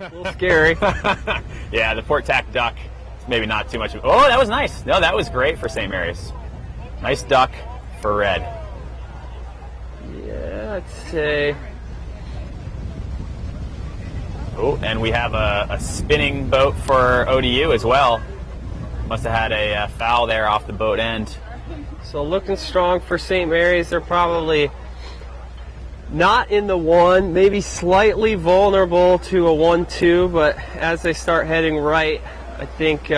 A little scary. Yeah, the port tack duck, maybe not too much. Oh, that was nice. No, that was great for St. Mary's. Nice duck for red. Yeah, I'd say. Oh, and we have a spinning boat for ODU as well. Must have had a foul there off the boat end. So looking strong for St. Mary's. They're probably not in the 1, maybe slightly vulnerable to a 1-2, but as they start heading right, I think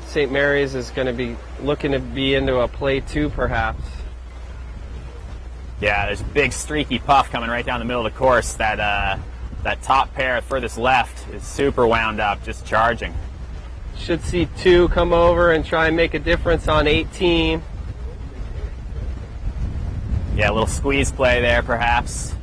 St. Mary's is going to be looking to be into a play 2 perhaps. Yeah, there's a big streaky puff coming right down the middle of the course. That top pair furthest left is super wound up, just charging. Should see 2 come over and try and make a difference on 18. Yeah, a little squeeze play there, perhaps.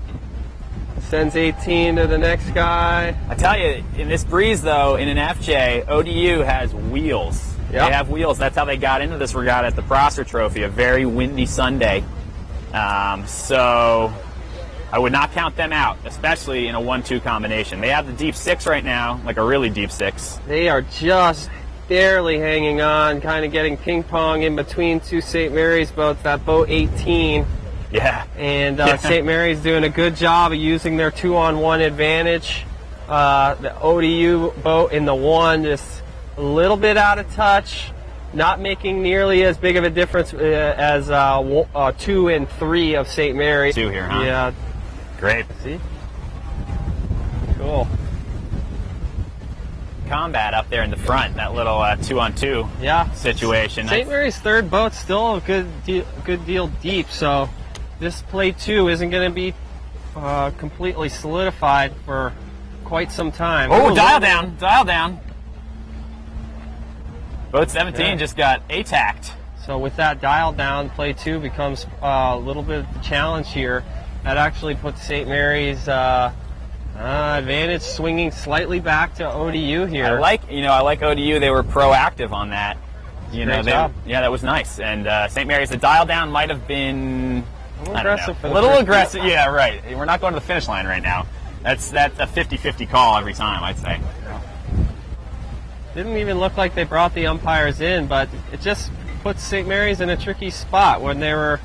Sends 18 to the next guy. I tell you, in this breeze, though, in an FJ, ODU has wheels. Yep. They have wheels. That's how they got into this regatta at the Prosser Trophy, a very windy Sunday. So I would not count them out, especially in a 1-2 combination. They have the deep 6 right now, like a really deep 6. They are just barely hanging on, kind of getting ping pong in between 2 St. Mary's boats, that boat 18. Yeah. And St. Mary's doing a good job of using their 2-on-1 advantage. The ODU boat in the 1 just a little bit out of touch, not making nearly as big of a difference as 2 and 3 of St. Mary's. 2 here, huh? Yeah. Great. See? Cool. Combat up there in the front, that little 2-on-2 situation. St. Mary's third boat's still a good deal deep, so this play 2 isn't going to be completely solidified for quite some time. Oh, dial down. Boat 17 just got attacked. So with that dial down, play 2 becomes a little bit of a challenge here. That actually puts St. Mary's advantage swinging slightly back to ODU here. I like ODU. They were proactive on that. Great job. Yeah, that was nice. And St. Mary's, the dial down might have been a little aggressive. Aggressive. Yeah, right. We're not going to the finish line right now. That's a 50-50 call every time, I'd say. Didn't even look like they brought the umpires in, but it just puts St. Mary's in a tricky spot. When they were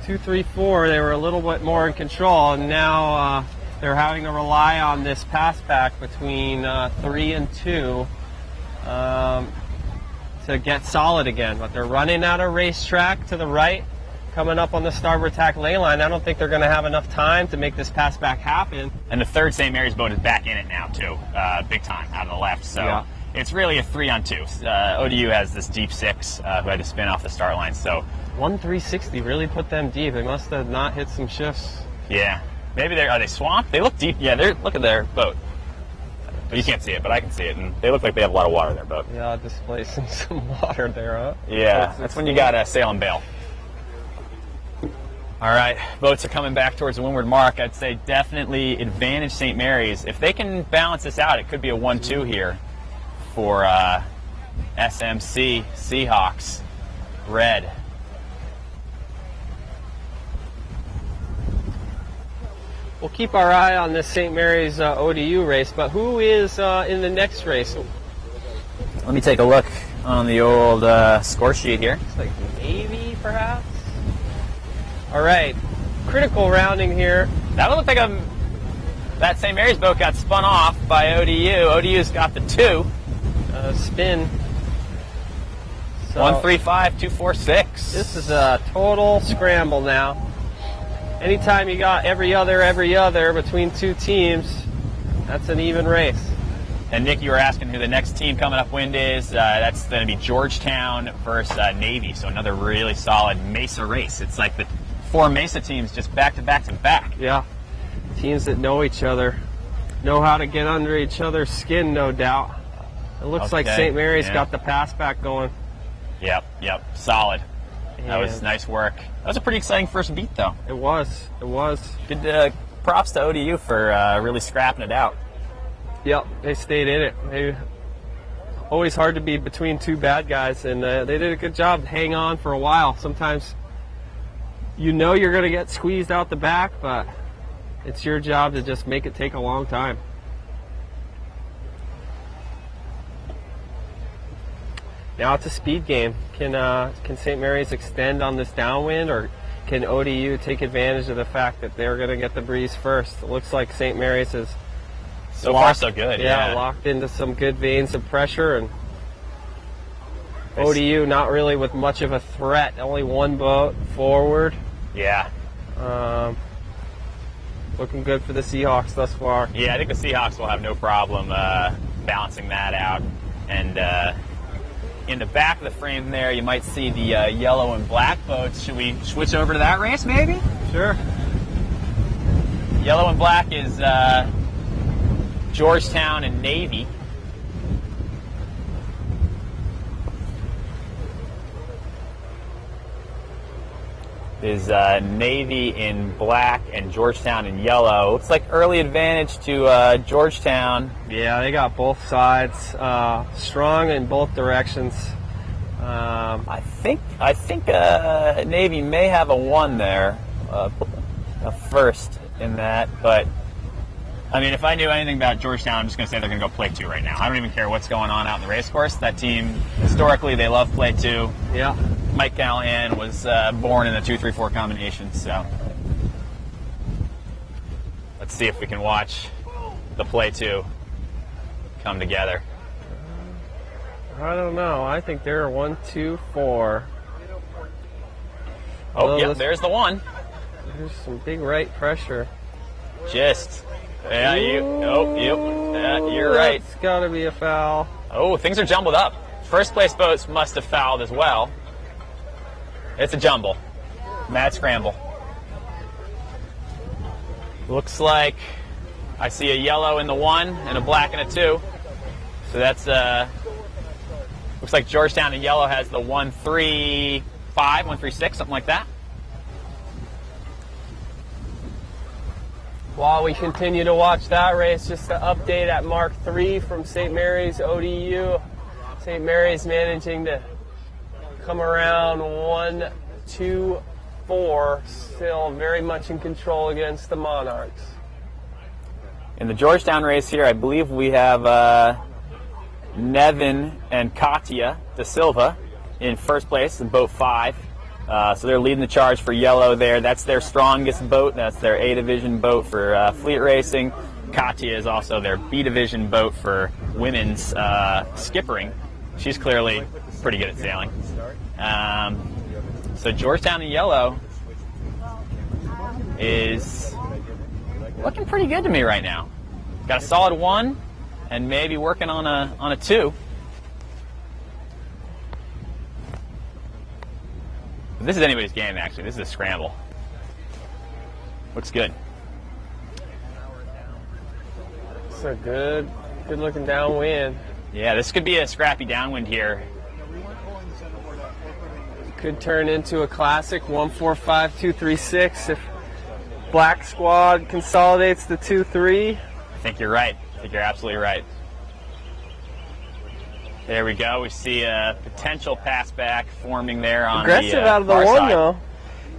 2, 3, 4, they were a little bit more in control, and now they're having to rely on this pass back between 3 and 2 to get solid again. But they're running out of racetrack to the right, coming up on the starboard tack lane line. I don't think they're going to have enough time to make this pass back happen. And the third St. Mary's boat is back in it now, too, big time, out of the left. So yeah. It's really a 3-on-2. ODU has this deep 6 who had to spin off the start line. So 1-360 really put them deep. They must have not hit some shifts. Yeah. Maybe are they swamped? They look deep. Yeah, look at their boat. You can't see it, but I can see it. And they look like they have a lot of water in their boat. Yeah, displacing some water there, huh? Yeah, that's when you got to sail and bail. All right, boats are coming back towards the windward mark. I'd say definitely advantage St. Mary's. If they can balance this out, it could be a 1-2 here for SMC Seahawks red. We'll keep our eye on this St. Mary's ODU race, but who is in the next race? Let me take a look on the old score sheet here. It's like Navy, perhaps? All right, critical rounding here. That would look like that St. Mary's boat got spun off by ODU. ODU's got the 2. Spin. So 135-246. This is a total scramble now. Anytime you got every other between 2 teams, that's an even race. And Nick, you were asking who the next team coming upwind is. That's going to be Georgetown versus Navy, so another really solid Mesa race. It's like the 4 Mesa teams just back to back to back. Yeah, teams that know each other, know how to get under each other's skin, no doubt. It looks like St. Mary's got the pass back going. Yep, solid. That was nice work. That was a pretty exciting first beat, though. It was. Good props to ODU for really scrapping it out. Yep, they stayed in it. Always hard to be between 2 bad guys, and they did a good job to hang on for a while. Sometimes you know you're going to get squeezed out the back, but it's your job to just make it take a long time. Now it's a speed game. Can St. Mary's extend on this downwind, or can ODU take advantage of the fact that they're going to get the breeze first? It looks like St. Mary's is so far so good. Yeah, locked into some good veins of pressure, and ODU not really with much of a threat. Only one boat forward. Yeah. Looking good for the Seahawks thus far. Yeah, I think the Seahawks will have no problem balancing that out. And in the back of the frame there, you might see the yellow and black boats. Should we switch over to that race, maybe? Sure. Yellow and black is Georgetown and Navy. Is Navy in black and Georgetown in yellow. Looks like early advantage to Georgetown. Yeah, they got both sides strong in both directions. I think Navy may have a 1 there, a first in that. But I mean, if I knew anything about Georgetown, I'm just going to say they're going to go play 2 right now. I don't even care what's going on out in the race course. That team, historically, they love play 2. Yeah. Mike Callahan was born in the 2-3-4 combination, so let's see if we can watch the play 2 come together. I don't know. I think they're a 1, 2, 4. Oh, yeah, there's the 1. There's some big right pressure. Just, yeah, you're right. It's got to be a foul. Oh, things are jumbled up. First place boats must have fouled as well. It's a jumble. Mad scramble. Looks like I see a yellow in the 1 and a black in a 2. So that's looks like Georgetown in yellow has the 1-3-5, 1-3-6, something like that. While we continue to watch that race, just an update at Mark 3 from St. Mary's ODU. St. Mary's managing to come around 1, 2, 4, still very much in control against the Monarchs. In the Georgetown race here, I believe we have Nevin and Katia Da Silva in first place in boat 5. So they're leading the charge for yellow there. That's their strongest boat. That's their A division boat for fleet racing. Katia is also their B division boat for women's skippering. She's clearly pretty good at sailing. So Georgetown in yellow is looking pretty good to me right now. Got a solid 1 and maybe working on a 2. This is anybody's game, actually. This is a scramble. Looks good. It's a good looking downwind. Yeah, this could be a scrappy downwind here. Could turn into a classic 1-4-5-2-3-6 if Black Squad consolidates the 2-3. I think you're right. I think you're absolutely right. There we go. We see a potential pass back forming there on aggressive the out of the far 1 side. though.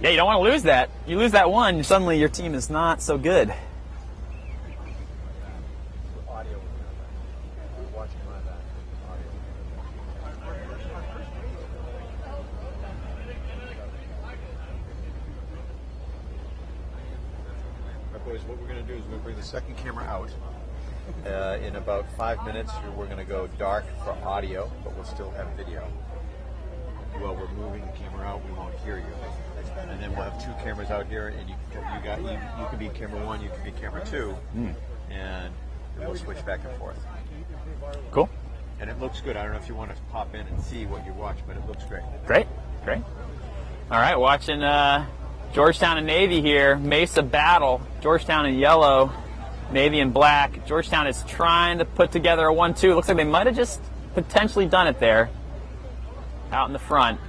Yeah, you don't want to lose that. You lose that 1, suddenly your team is not so good. Boys, what we're going to do is we're going to bring the second camera out. In about 5 minutes, we're going to go dark for audio, but we'll still have video. While we're moving the camera out, we won't hear you. And then we'll have 2 cameras out here, and you can be camera 1, you can be camera 2, and we'll switch back and forth. Cool. And it looks good. I don't know if you want to pop in and see what you watch, but it looks great. Great. All right, watching Georgetown and Navy here. Mesa battle. Georgetown in yellow, Navy in black. Georgetown is trying to put together a 1-2. Looks like they might have just potentially done it there out in the front.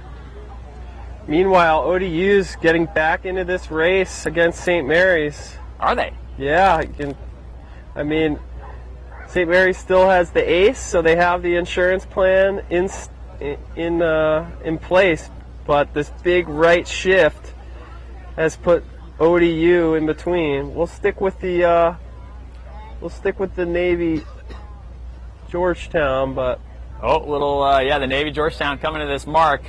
Meanwhile, ODU's getting back into this race against St. Mary's. Are they? Yeah, I mean, St. Mary's still has the ace, so they have the insurance plan in place. But this big right shift has put ODU in between. We'll stick with the Navy Georgetown, but Oh, little, yeah, the Navy Georgetown coming to this mark.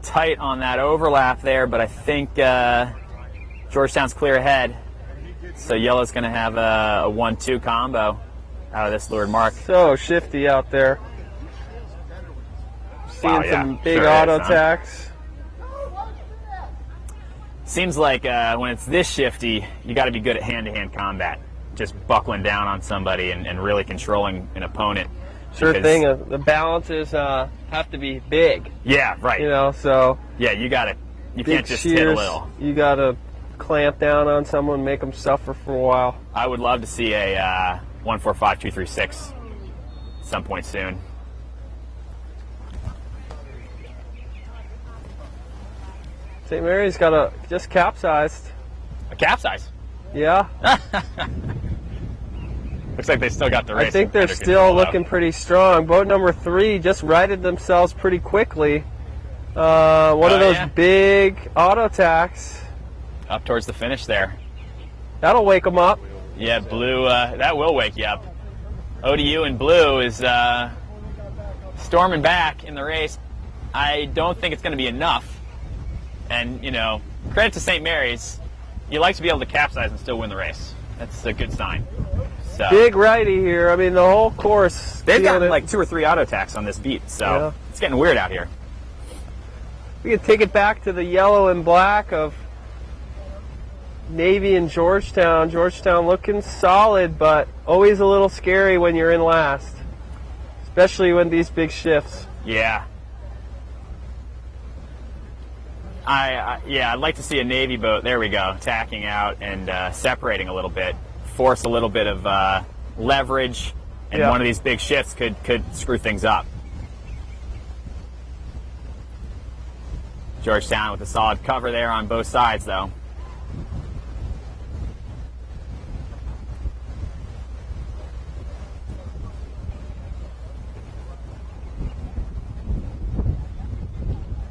Tight on that overlap there, but I think Georgetown's clear ahead. So yellow's going to have a 1-2 combo out of this leeward mark. So shifty out there. Seeing some big auto tacks. Seems like when it's this shifty, you got to be good at hand-to-hand combat. Just buckling down on somebody and really controlling an opponent. Sure thing. The balances have to be big. Yeah, right. You know, so yeah, you got to. You can't just hit a little. You got to clamp down on someone, make them suffer for a while. I would love to see a 1-4-5-2-3-6 at some point soon. St. Mary's got just capsized. A capsize? Yeah. Looks like they still got the race. I think they're still looking pretty strong. Boat number 3 just righted themselves pretty quickly. One of those big auto tacks. Up towards the finish there. That'll wake them up. Yeah, blue, that will wake you up. ODU in blue is storming back in the race. I don't think it's going to be enough. And, you know, credit to St. Mary's. You like to be able to capsize and still win the race. That's a good sign. So, big righty here. I mean, the whole course. They've gotten like 2 or 3 auto attacks on this beat, so it's getting weird out here. We can take it back to the yellow and black of Navy and Georgetown. Georgetown looking solid, but always a little scary when you're in last, especially when these big shifts. Yeah. I'd like to see a Navy boat, there we go, tacking out and separating a little bit, force a little bit of leverage, and one of these big shifts could screw things up. Georgetown with a solid cover there on both sides, though.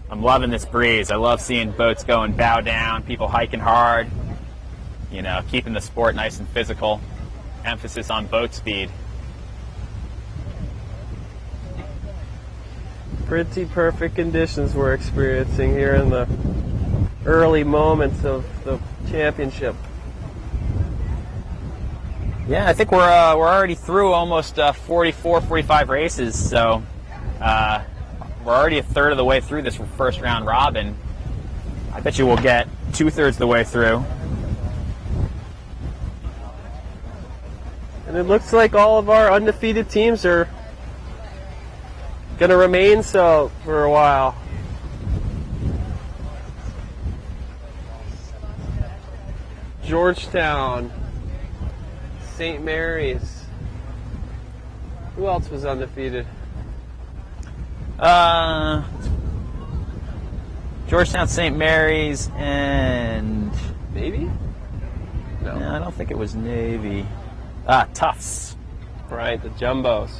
I'm loving this breeze. I love seeing boats going bow down, people hiking hard, you know, keeping the sport nice and physical. Emphasis on boat speed. Pretty perfect conditions we're experiencing here in the early moments of the championship. Yeah, I think we're already through almost 44, 45 races, so we're already a third of the way through this first round robin. I bet you we'll get 2/3 the way through. And it looks like all of our undefeated teams are going to remain so for a while. Georgetown, St. Mary's. Who else was undefeated? Georgetown, St. Mary's, and Navy? No, I don't think it was Navy. Tufts. Right, the Jumbos.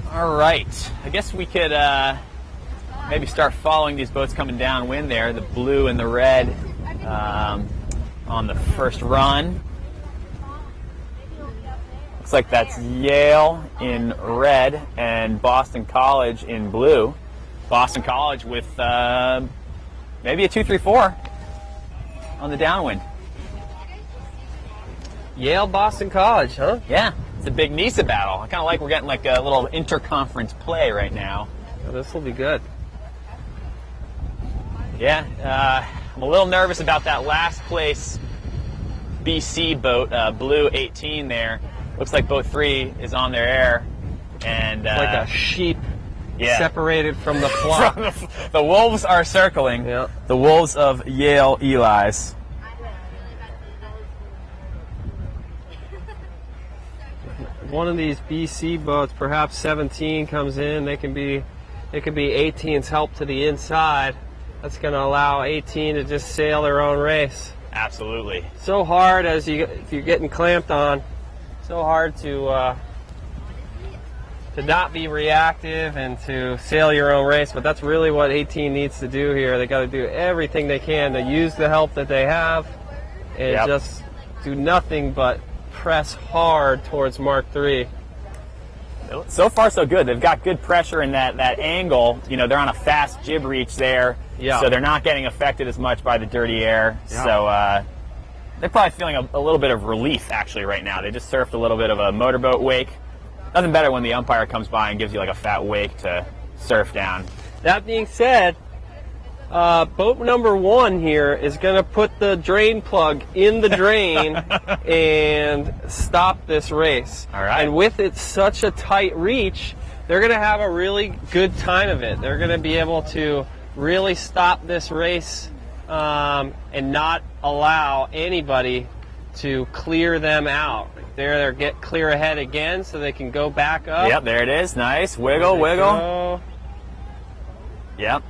All right, I guess we could maybe start following these boats coming downwind there, the blue and the red on the first run. Looks like that's Yale in red and Boston College in blue. Boston College with maybe a 2-3-4 on the downwind. Yale, Boston College, huh? Yeah. It's a big NISA battle. I kind of like we're getting like a little interconference play right now. Oh, this will be good. Yeah, I'm a little nervous about that last place BC boat, blue 18 there. Looks like boat 3 is on their air. And like a sheep separated from the flock. The wolves are circling. Yeah. The wolves of Yale Eli's. One of these BC boats, perhaps 17 comes in, it could be 18's help to the inside. That's going to allow 18 to just sail their own race. Absolutely. So hard if you're getting clamped on. So hard to not be reactive and to sail your own race, but that's really what 18 needs to do here. They got to do everything they can to use the help that they have and just do nothing but press hard towards Mark III. So far, so good. They've got good pressure in that angle. You know, they're on a fast jib reach there, so they're not getting affected as much by the dirty air. Yeah. So they're probably feeling a little bit of relief, actually, right now. They just surfed a little bit of a motorboat wake. Nothing better when the umpire comes by and gives you like a fat wake to surf down. That being said, boat number 1 here is going to put the drain plug in the drain and stop this race. All right. And with it such a tight reach, they're going to have a really good time of it. They're going to be able to really stop this race and not allow anybody to clear them out. They're get clear ahead again so they can go back up. Yep, there it is. Nice. Wiggle, wiggle. Go. Yep.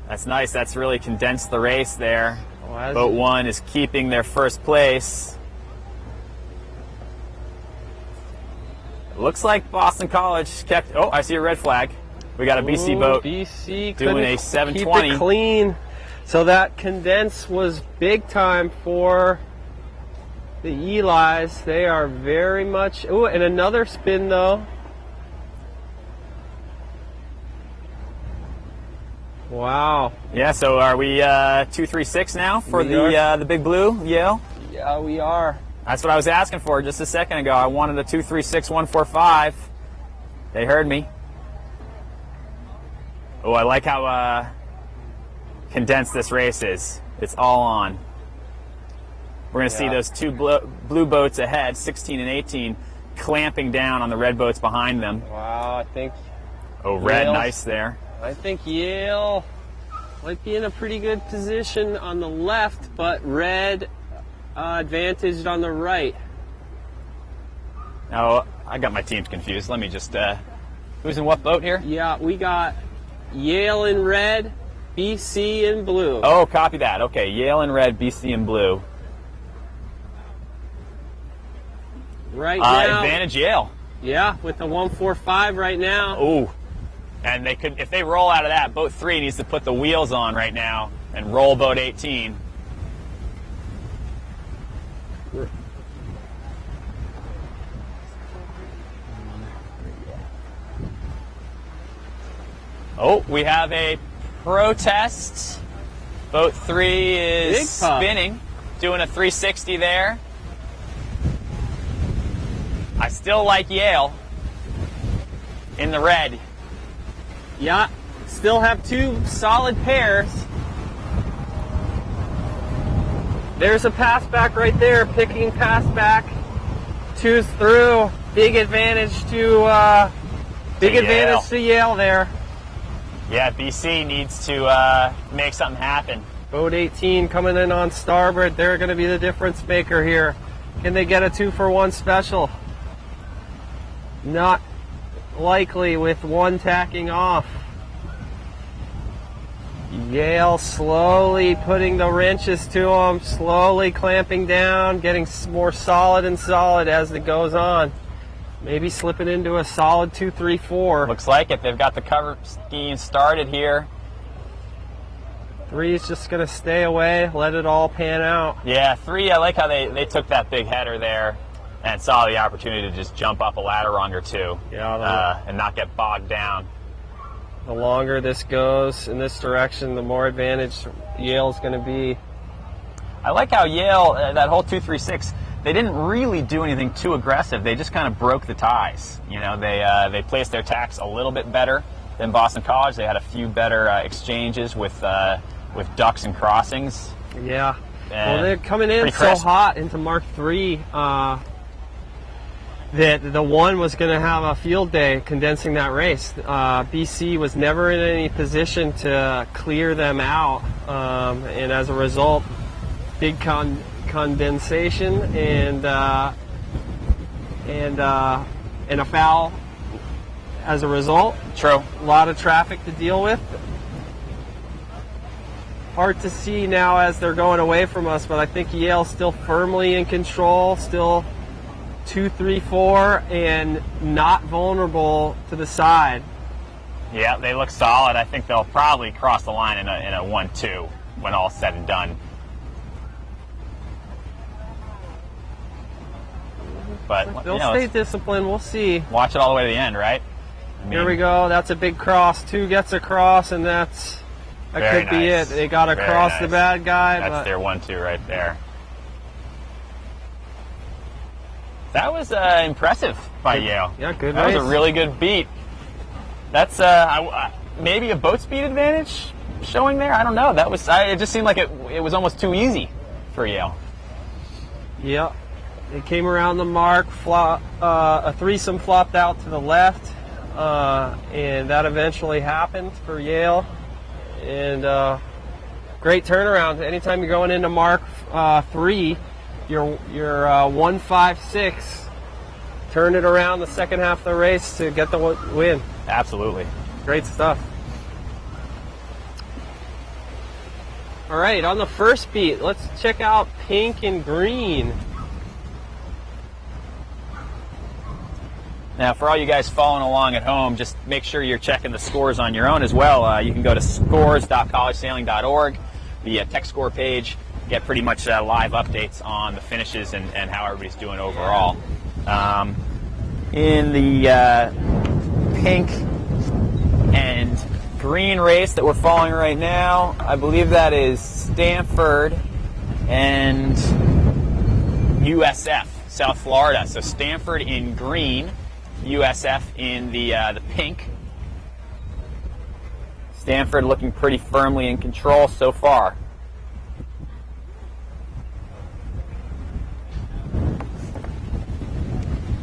That's nice. That's really condensed the race there. Oh, Boat 1 is keeping their first place. It looks like Boston College kept... Oh, I see a red flag. We got a BC boat BC doing a 720. Keep it clean. So that condense was big time for the Eli's. They are very much... Oh, and another spin, though. Wow. Yeah, so are we 236 now for the Big Blue, Yale? Yeah, we are. That's what I was asking for just a second ago. I wanted a 236-145. They heard me. Oh, I like how condensed this race is. It's all on. We're going to see those two blue boats ahead, 16 and 18, clamping down on the red boats behind them. Wow, I think... Oh, red, Yale's nice there. I think Yale might be in a pretty good position on the left, but red advantaged on the right. Now, I got my teams confused. Let me just... who's in what boat here? Yeah, we got Yale in red, BC in blue. Oh, copy that. Okay, Yale in red, BC in blue. Right now. Advantage Yale. Yeah, with the 145 right now. Ooh. And they could, if they roll out of that, boat 3 needs to put the wheels on right now and roll boat 18. Oh, we have a protest. Boat 3 is spinning, doing a 360 there. I still like Yale in the red. Yeah, still have two solid pairs. There's a pass back right there, picking pass back. Two's through. Big advantage to Yale there. Yeah, BC needs to make something happen. Boat 18 coming in on starboard. They're going to be the difference maker here. Can they get a 2-for-1 special? Not likely with one tacking off. Yale slowly putting the wrenches to them, slowly clamping down, getting more solid and solid as it goes on. Maybe slipping into a solid 2-3-4. Looks like it. They've got the cover scheme started here. 3 is just going to stay away, let it all pan out. Yeah, 3, I like how they took that big header there and saw the opportunity to just jump up a ladder rung or two and not get bogged down. The longer this goes in this direction, the more advantage Yale's going to be. I like how Yale, that whole 2-3-6, they didn't really do anything too aggressive. They just kind of broke the ties. You know, they placed their tacks a little bit better than Boston College. They had a few better exchanges with ducks and crossings. Yeah. Well, they're coming in so hot into Mark III. that the one was going to have a field day condensing that race. BC was never in any position to clear them out, and as a result, big condensation and a foul as a result. True. A lot of traffic to deal with. Hard to see now as they're going away from us, but I think Yale's still firmly in control, still 2, 3, 4, and not vulnerable to the side. Yeah, they look solid. I think they'll probably cross the line in a 1-2 when all's said and done. But They'll stay disciplined. We'll see. Watch it all the way to the end, right? Here we go. That's a big cross. 2 gets across, and that could be it. They got across the bad guy. That's their 1-2 right there. That was impressive by Yale. Yeah, good That race. was a really good beat. That's maybe a boat speed advantage showing there. I don't know. That was. It just seemed like it was almost too easy for Yale. Yeah. They came around the mark. A threesome flopped out to the left, and that eventually happened for Yale. And great turnaround. Anytime you're going into mark 3, you're 1-5-6. Turn it around the second half of the race to get the win. Absolutely. Great stuff. All right, on the first beat, let's check out pink and green. Now, for all you guys following along at home, just make sure you're checking the scores on your own as well. You can go to scores.collegesailing.org, the tech score page, get pretty much live updates on the finishes and how everybody's doing overall. In the pink and green race that we're following right now, I believe that is Stanford and USF, South Florida. So Stanford in green, USF in the pink. Stanford looking pretty firmly in control so far.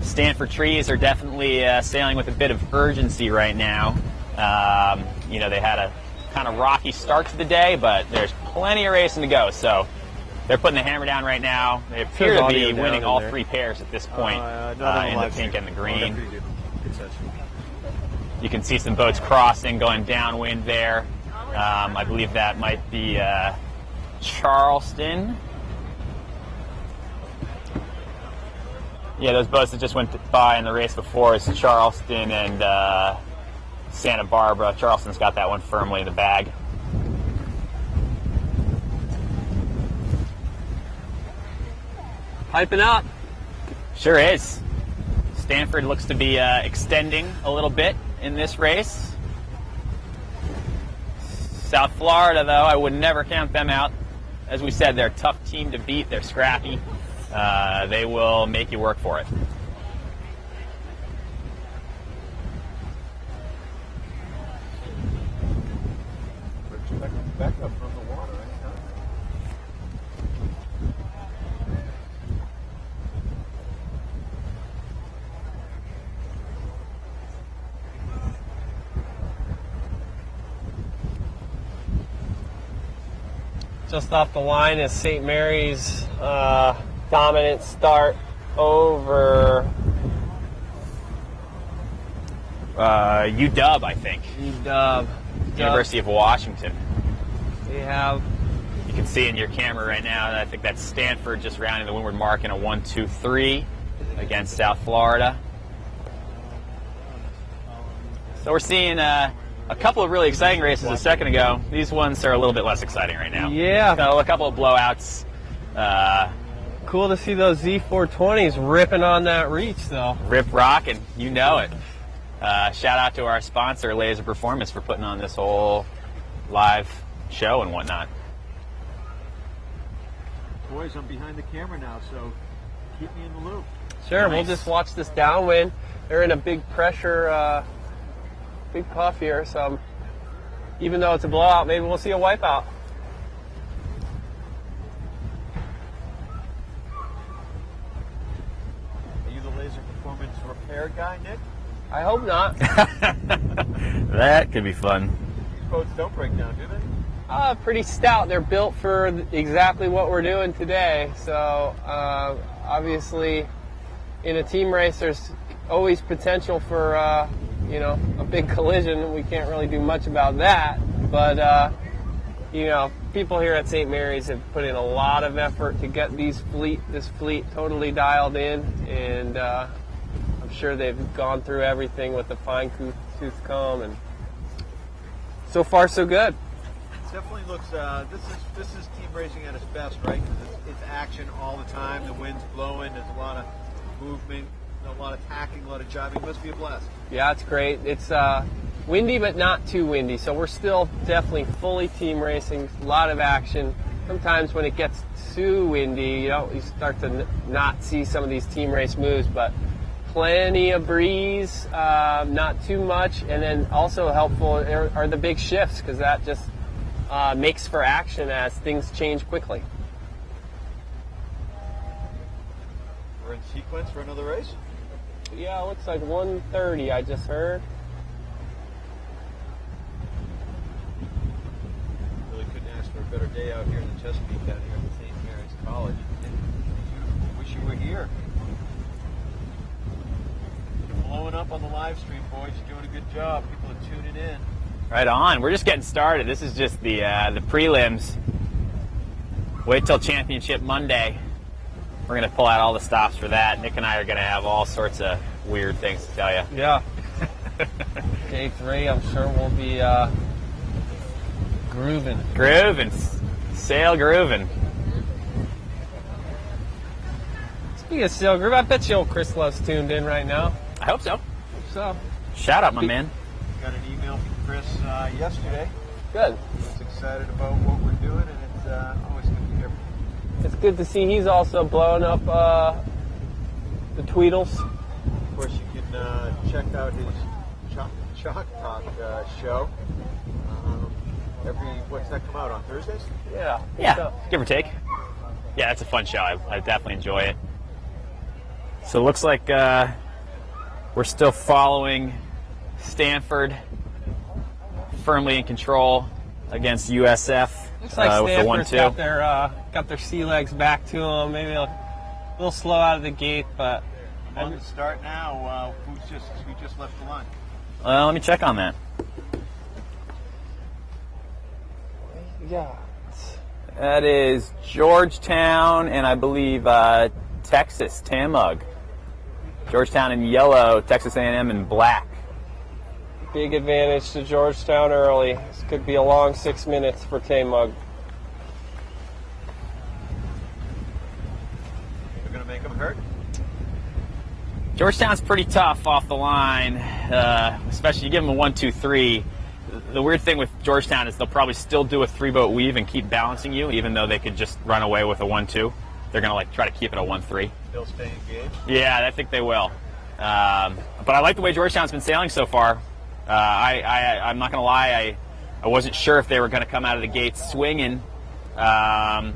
Stanford trees are definitely sailing with a bit of urgency right now. They had a kind of rocky start to the day, but there's plenty of racing to go. So they're putting the hammer down right now. They appear to be winning all 3 pairs at this point in the pink and the green. You can see some boats crossing, going downwind there. I believe that might be Charleston. Yeah, those boats that just went by in the race before is Charleston and Santa Barbara. Charleston's got that one firmly in the bag. Hyping up. Sure is. Stanford looks to be extending a little bit in this race. South Florida, though, I would never count them out. As we said, they're a tough team to beat. They're scrappy. They will make you work for it. Back up from the water, right? Just off the line is St. Mary's dominant start over UW, I think. UW. University of Washington. We have. You can see in your camera right now, I think that's Stanford just rounding the windward mark in a 1-2-3 against South Florida. So we're seeing a couple of really exciting races a second ago. These ones are a little bit less exciting right now. Yeah. So a couple of blowouts. Cool to see those Z420s ripping on that reach, though. Rip rockin', you know it. Shout out to our sponsor, Laser Performance, for putting on this whole live show and whatnot. Boys, I'm behind the camera now, so keep me in the loop. Sure, Nice. We'll just watch this downwind. They're in a big pressure, big puff here, so even though it's a blowout, maybe we'll see a wipeout. Are you the Laser Performance air guy, Nick? I hope not. That could be fun. These boats don't break down, do they? Pretty stout. They're built for exactly what we're doing today. So obviously, in a team race, there's always potential for a big collision. We can't really do much about that, but people here at St. Mary's have put in a lot of effort to get this fleet totally dialed in, and I'm sure they've gone through everything with the fine-tooth comb, and so far so good. It definitely looks. This is team racing at its best, right? 'Cause it's action all the time. The wind's blowing. There's a lot of movement, a lot of tacking, a lot of jiving. It must be a blast. Yeah, it's great. It's windy, but not too windy. So we're still definitely fully team racing. A lot of action. Sometimes when it gets too windy, you start to not see some of these team race moves, but plenty of breeze, not too much, and then also helpful are the big shifts, because that just makes for action as things change quickly. We're in sequence for another race. Yeah, it looks like 1:30, I just heard. Really couldn't ask for a better day out here in the Chesapeake down here at St. Mary's College. Wish you were here. You're blowing up on the live stream, boys. You're doing a good job. People are tuning in. Right on. We're just getting started. This is just the prelims. Wait till Championship Monday. We're going to pull out all the stops for that. Nick and I are going to have all sorts of weird things to tell you. Yeah. Day 3, I'm sure we'll be grooving. Grooving. Sail grooving. Speaking of sail groove, I bet you old Chris Love's tuned in right now. I hope so. So, Shout out, my man. Got an email from Chris yesterday. good. He was excited about what we're doing, and it's always good to hear. It's good to see he's also blowing up the Tweedles. Of course, you can check out his Chalk Talk show. What's that come out on Thursdays? Yeah. Yeah, So, give or take. Yeah, it's a fun show. I definitely enjoy it. So it looks like we're still following Stanford firmly in control against USF looks like with the Stanford's 1-2. got their sea legs back to them. Maybe a little slow out of the gate, but On the start now. We just left the line. Let me check on that. yeah. That is Georgetown and I believe Texas, Tamug. Georgetown in yellow, Texas A&M in black. Big advantage to Georgetown early. This could be a long 6 minutes for Tamug. We're going to make them hurt. Georgetown's pretty tough off the line, especially you give them a 1-2-3. The weird thing with Georgetown is they'll probably still do a 3-boat weave and keep balancing you, even though they could just run away with a 1-2. They're going to try to keep it a 1-3. Still stay engaged. Yeah, I think they will. But I like the way Georgetown's been sailing so far. I'm not going to lie, I wasn't sure if they were going to come out of the gates swinging, but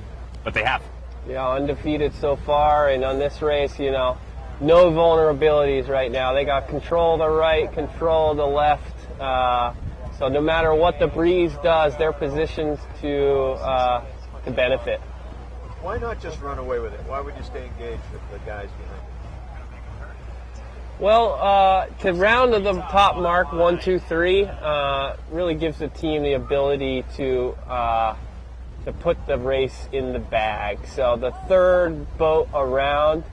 they have. Yeah, undefeated so far, and on this race, no vulnerabilities right now. They got control of the right, control of the left. So no matter what the breeze does, they're positioned to benefit. Why not just run away with it? Why would you stay engaged with the guys behind you? Well, to round to the top mark, 1, 2, 3, really gives the team the ability to put the race in the bag. So the third boat around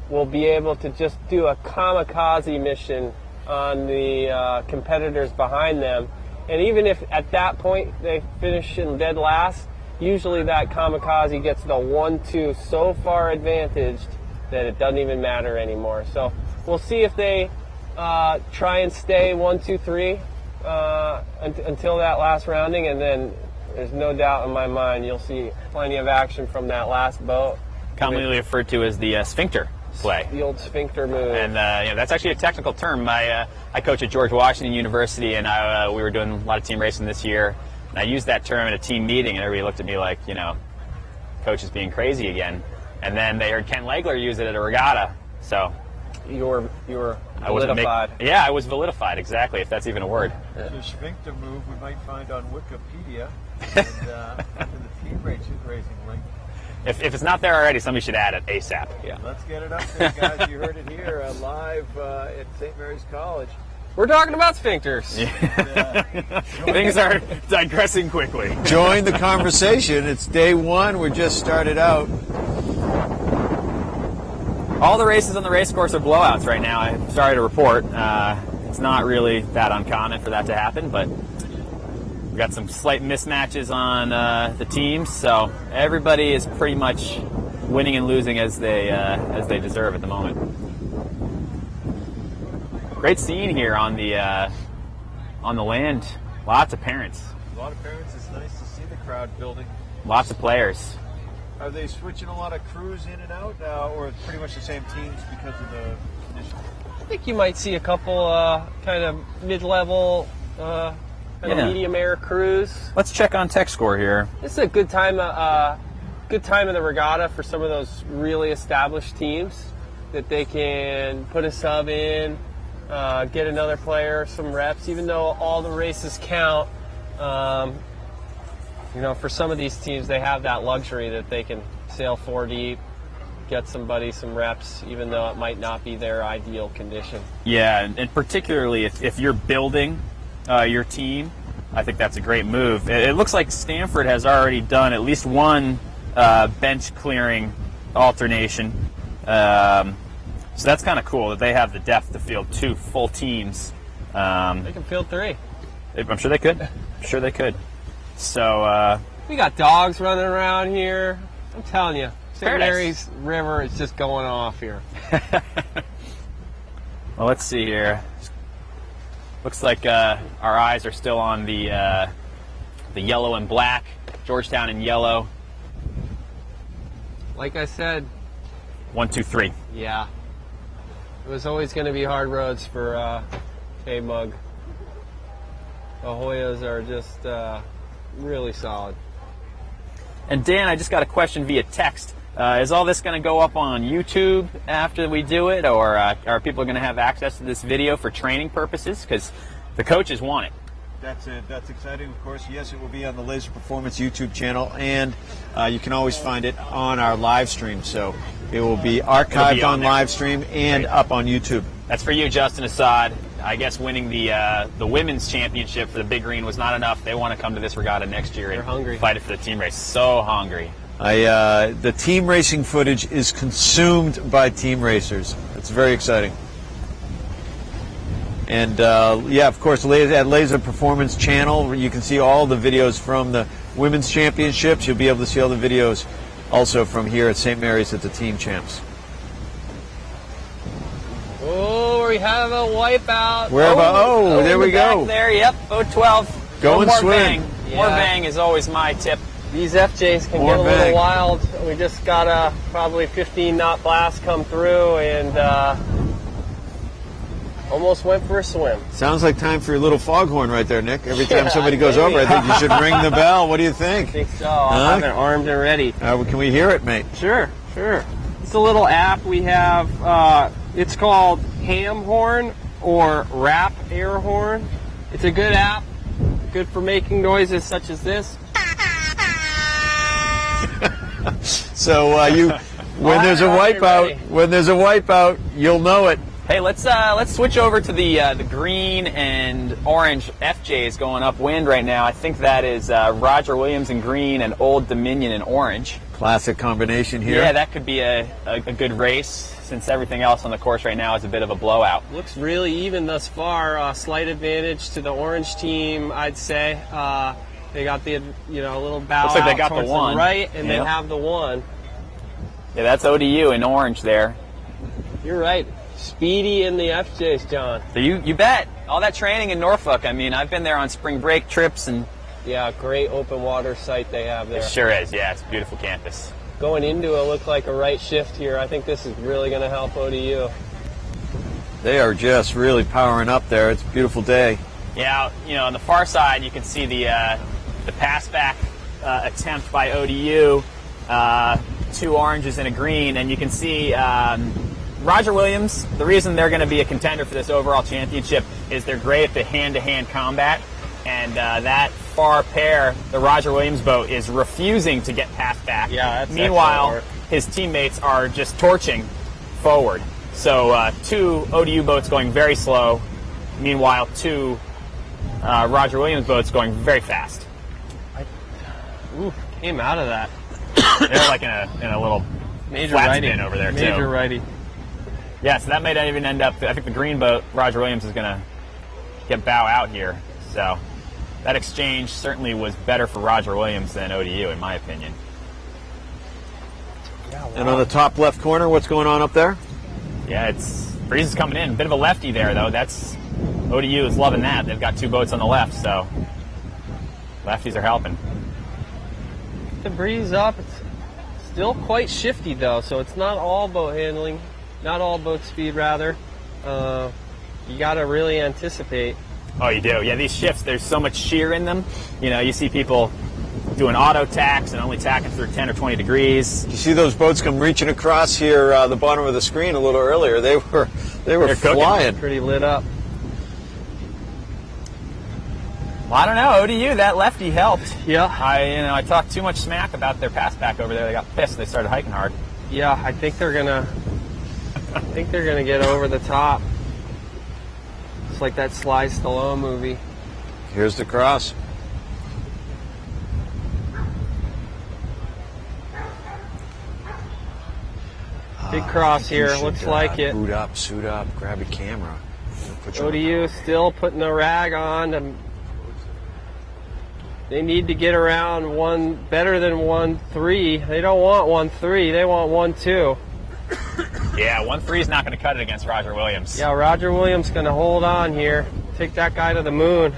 will be able to just do a kamikaze mission on the competitors behind them. And even if at that point they finish in dead last, usually that kamikaze gets the 1-2 so far advantaged that it doesn't even matter anymore. So we'll see if they try and stay 1, 2, 3 until that last rounding, and then there's no doubt in my mind you'll see plenty of action from that last boat. Commonly referred to as the sphincter play. The old sphincter move. And that's actually a technical term. I coach at George Washington University, and we were doing a lot of team racing this year. And I used that term at a team meeting, and everybody looked at me like, coach is being crazy again. And then they heard Ken Legler use it at a regatta. So you were I wasn't Validified. Yeah, I was validified, exactly, if that's even a word. The sphincter move we might find on Wikipedia and under the team racing link. If it's not there already, somebody should add it ASAP. Yeah. Let's get it up there, guys. You heard it here live at St. Mary's College. We're talking about sphincters. Things are digressing quickly. Join the conversation. It's day one. We're just started out. All the races on the race course are blowouts right now. I'm sorry to report. It's not really that uncommon for that to happen, but we've got some slight mismatches on the teams, so everybody is pretty much winning and losing as they deserve at the moment. Great scene here on the land. Lots of parents. A lot of parents. It's nice to see the crowd building. Lots of players. Are they switching a lot of crews in and out, or pretty much the same teams because of the conditions? I think you might see a couple kind of mid-level, kind of medium air crews. Let's check on tech score here. This is a good time of the regatta for some of those really established teams that they can put a sub in, get another player some reps, even though all the races count. For some of these teams, they have that luxury that they can sail 4 deep, get somebody some reps, even though it might not be their ideal condition. Yeah, and particularly if you're building your team, I think that's a great move. It looks like Stanford has already done at least one bench clearing alternation. So that's kind of cool that they have the depth to field 2 full teams. They can field 3. I'm sure they could. I'm sure they could. So we got dogs running around here. I'm telling you, St. Mary's River is just going off here. Well, let's see here. Looks like our eyes are still on the yellow and black, Georgetown in yellow. Like I said, 1, 2, 3. yeah, it was always going to be hard roads for K-Mug. The Hoyas are just really solid. And Dan, I just got a question via text. Is all this going to go up on YouTube after we do it, or are people going to have access to this video for training purposes? Because the coaches want it. That's exciting, of course. Yes, it will be on the Laser Performance YouTube channel, and you can always find it on our live stream. So it will be archived on live stream and up on YouTube. That's for you, Justin Assad. I guess winning the women's championship for the Big Green was not enough. They want to come to this regatta next year and hungry. Fight it for the team race. So hungry. The team racing footage is consumed by team racers. It's very exciting. And of course, at Laser Performance channel, you can see all the videos from the women's championships. You'll be able to see all the videos also from here at St. Mary's at the team champs. Oh, we have a wipeout. There we go. Back there, yep, 012. Go and more swim. Bang. Yeah. More bang is always my tip. These FJs can More get a bang. little wild. We just got a probably 15-knot blast come through and almost went for a swim. Sounds like time for your little foghorn right there, Nick. Every time Yeah, somebody goes maybe. over, I think you should ring the bell. What do you think? I think so. I'll have it armed and ready. Can we hear it, mate? Sure. It's a little app we have. It's called Ham Horn or Rap Air Horn. It's a good app, good for making noises such as this. So when there's a wipeout, you'll know it. Hey, let's switch over to the green and orange FJs going upwind right now. I think that is Roger Williams in green and Old Dominion in orange. Classic combination here. Yeah, that could be a good race since everything else on the course right now is a bit of a blowout. Looks really even thus far. Slight advantage to the orange team, I'd say. They got the little bow. Looks like they out got the towards one. right, and Yep. they have the one. Yeah, that's ODU in orange there. You're right. Speedy in the FJs, John. So you bet. All that training in Norfolk. I mean, I've been there on spring break trips, and Yeah, great open water site they have there. it sure is. Yeah, it's a beautiful campus. Going into it looked like a right shift here. I think this is really going to help ODU. They are just really powering up there. It's a beautiful day. Yeah, on the far side, you can see the pass back attempt by ODU, 2 oranges and a green, and you can see Roger Williams, the reason they're going to be a contender for this overall championship is they're great at the hand-to-hand combat, and that far pair, the Roger Williams boat, is refusing to get passed back. Yeah, that's Meanwhile, his teammates are just torching forward. So 2 ODU boats going very slow, meanwhile 2 Roger Williams boats going very fast. Came out of that. They're like in a little Major flat righty spin over there, too. Major righty. Yeah, so that might even end up, I think the green boat, Roger Williams, is going to get bow out here. So that exchange certainly was better for Roger Williams than ODU, in my opinion. Yeah, wow. And on the top left corner, what's going on up there? Yeah, breeze is coming in. Bit of a lefty there, though. ODU is loving that. They've got 2 boats on the left, so lefties are helping. The breeze up. It's still quite shifty, though, so it's not all boat handling. Not all boat speed, rather. You got to really anticipate. Oh, you do. Yeah, these shifts, there's so much shear in them. You know, you see people doing auto tacks and only tacking through 10 or 20 degrees. You see those boats come reaching across here, the bottom of the screen a little earlier. They were flying. Pretty lit up. Well, I don't know. ODU, that lefty helped. Yeah. I talked too much smack about their pass back over there. They got pissed. They started hiking hard. Yeah, I think they're gonna get over the top. It's like that Sly Stallone movie. Here's the cross. Big cross here. Should, Looks like it. Boot up, suit up, grab a camera. ODU still putting the rag on. They need to get around better than 1-3. They don't want 1-3. They want 1-2. Yeah, 1-3 is not going to cut it against Roger Williams. Yeah, Roger Williams going to hold on here. Take that guy to the moon.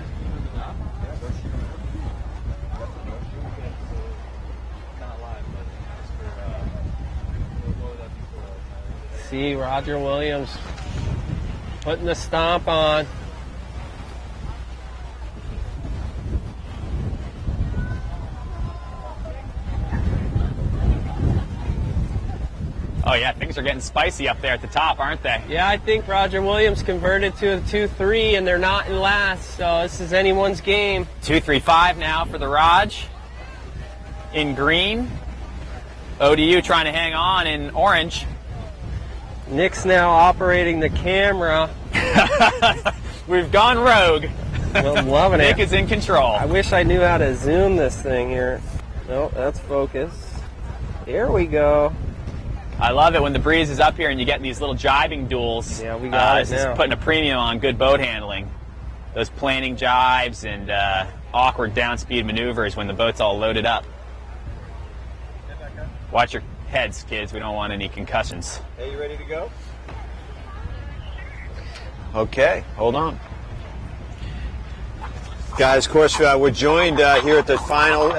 See Roger Williams putting the stomp on. Oh, yeah, things are getting spicy up there at the top, aren't they? Yeah, I think Roger Williams converted to a 2-3, and they're not in last, so this is anyone's game. 2-3-5 now for the Raj in green. ODU trying to hang on in orange. Nick's now operating the camera. We've gone rogue. Well, I'm loving it. Nick is in control. I wish I knew how to zoom this thing here. Nope, that's focus. Here we go. I love it when the breeze is up here and you get these little jibing duels. Yeah, we got it this now. is putting a premium on good boat handling. Those planing jibes and awkward downspeed maneuvers when the boat's all loaded up. Watch your heads, kids. We don't want any concussions. Hey, you ready to go? Okay, hold on. Guys, of course, we're joined here at the final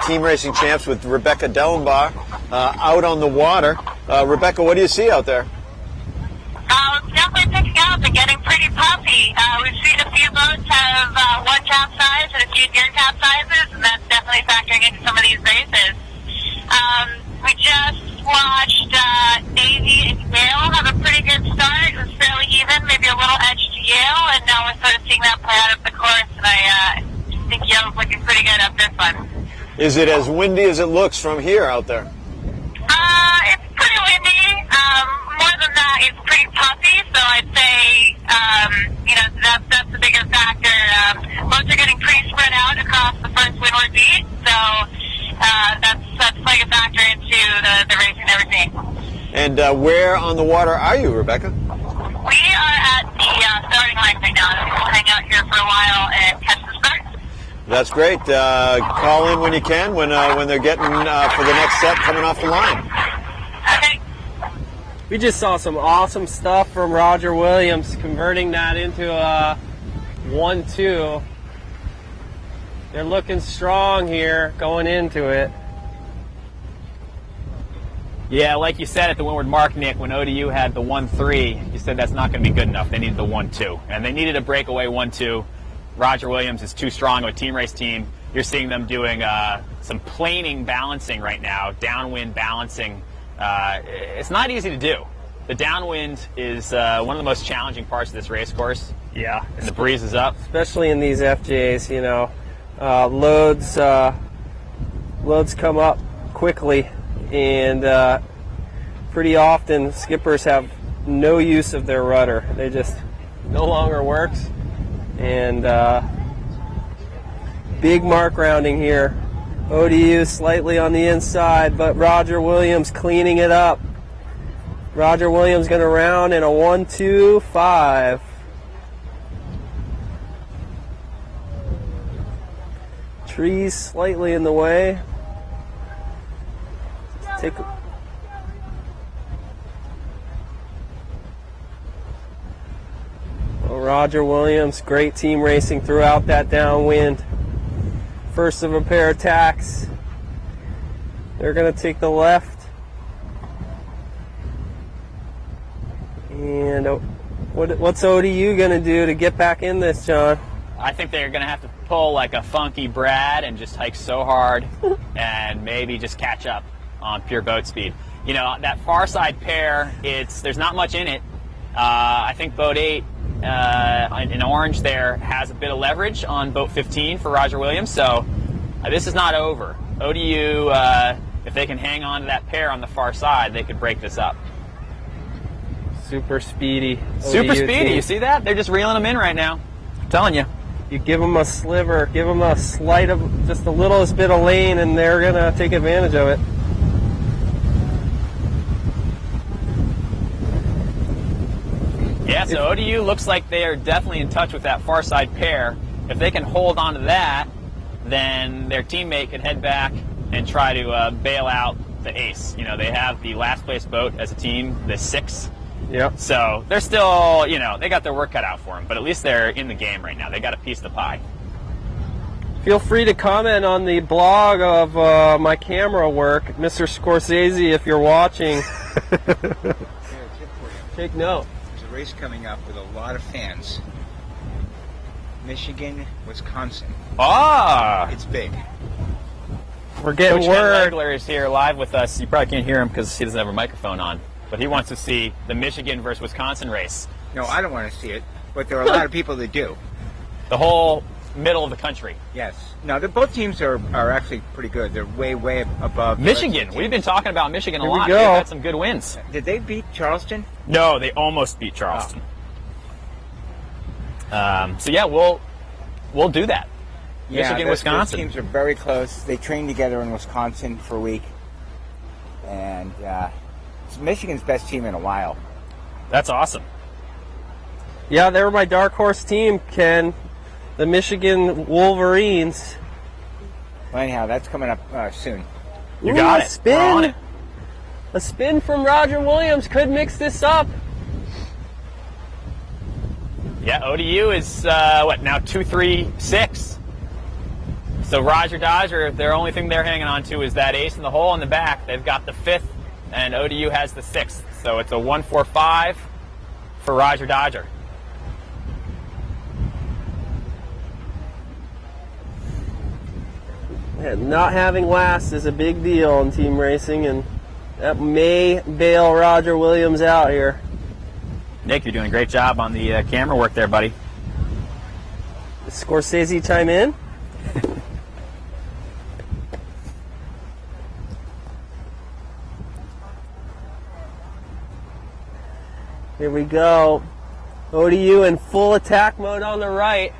Team Racing Champs with Rebecca Dellenbach out on the water. Rebecca, what do you see out there? It's definitely picking up and getting pretty puffy. We've seen a few boats have one capsize and a few near capsizes, and that's definitely factoring into some of these races. We just watched Navy and Yale have a pretty good start. It was fairly even, maybe a little edge to Yale, and now we're sort of seeing that play out up the course, and I think Yale's looking pretty good up this one. Is it as windy as it looks from here out there? It's pretty windy. More than that, it's pretty puffy, so I'd say, that's the bigger factor. Boats are getting pretty spread out across the first windward beat, so that's playing a factor into the racing that we're seeing. And where on the water are you, Rebecca? We are at the starting line right now. We'll hang out here for a while and catch the start. That's great. Call in when you can, when they're getting for the next set coming off the line. Okay. We just saw some awesome stuff from Roger Williams, converting that into a 1-2. They're looking strong here going into it. Yeah, like you said at the Windward Mark, Nick, when ODU had the 1-3, you said that's not going to be good enough. They needed the 1-2, and they needed a breakaway 1-2. Roger Williams is too strong of a team race team. You're seeing them doing some planing balancing right now, downwind balancing. It's not easy to do. the downwind is one of the most challenging parts of this race course. Yeah. And the breeze is up. Especially in these FJs, you know, loads come up quickly, and pretty often skippers have no use of their rudder. They just no longer works. And big mark rounding here. ODU slightly on the inside, but Roger Williams cleaning it up. Roger Williams going to round in a 1-2-5. Trees slightly in the way. Roger Williams, great team racing throughout that downwind. First of a pair of tacks. They're going to take the left. And what's ODU going to do to get back in this, John? I think they're going to have to pull like a funky Brad and just hike so hard and maybe just catch up on pure boat speed. You know, that far side pair, there's not much in it. I think boat 8 in orange there has a bit of leverage on boat 15 for Roger Williams, so this is not over. ODU, if they can hang on to that pair on the far side, they could break this up. Super speedy. Super ODU speedy, team. you see that? They're just reeling them in right now. I'm telling you. You give them a sliver, give them a slight of just the littlest bit of lane, and they're going to take advantage of it. Yeah, so ODU looks like they are definitely in touch with that far side pair. If they can hold on to that, then their teammate could head back and try to bail out the ace. You know, they have the last place boat as a team, the 6. Yep. So they're still, you know, they got their work cut out for them, but at least they're in the game right now. They got a piece of the pie. Feel free to comment on the blog of my camera work, Mr. Scorsese, if you're watching. Take note. There's a race coming up with a lot of fans. Michigan, Wisconsin. Ah! It's big. We're getting Coach word. Legler is here live with us. You probably can't hear him because he doesn't have a microphone on, but he wants to see the Michigan versus Wisconsin race. No, I don't want to see it, but there are a lot of people that do. The whole middle of the country. Yes. No, both teams are actually pretty good. They're way above. the rest of the Michigan. teams. We've been talking about Michigan a Here we lot. go. They've had some good wins. Did they beat Charleston? No, they almost beat Charleston. So yeah, we'll do that. Michigan, those Wisconsin. teams are very close. They trained together in Wisconsin for a week, and it's Michigan's best team in a while. That's awesome. Yeah, they were my dark horse team, Ken. The Michigan Wolverines. Well, anyhow, that's coming up soon. You got a it. Spin. We're on it. A spin from Roger Williams could mix this up. Yeah, ODU is now 2-3-6. So Roger Dodger, their only thing they're hanging on to is that ace in the hole in the back. They've got the 5th, and ODU has the 6th. So it's a 1-4-5 for Roger Dodger. And not having last is a big deal in team racing, and that may bail Roger Williams out here. Nick, you're doing a great job on the camera work there, buddy. Does Scorsese chime in? Here we go. ODU in full attack mode on the right.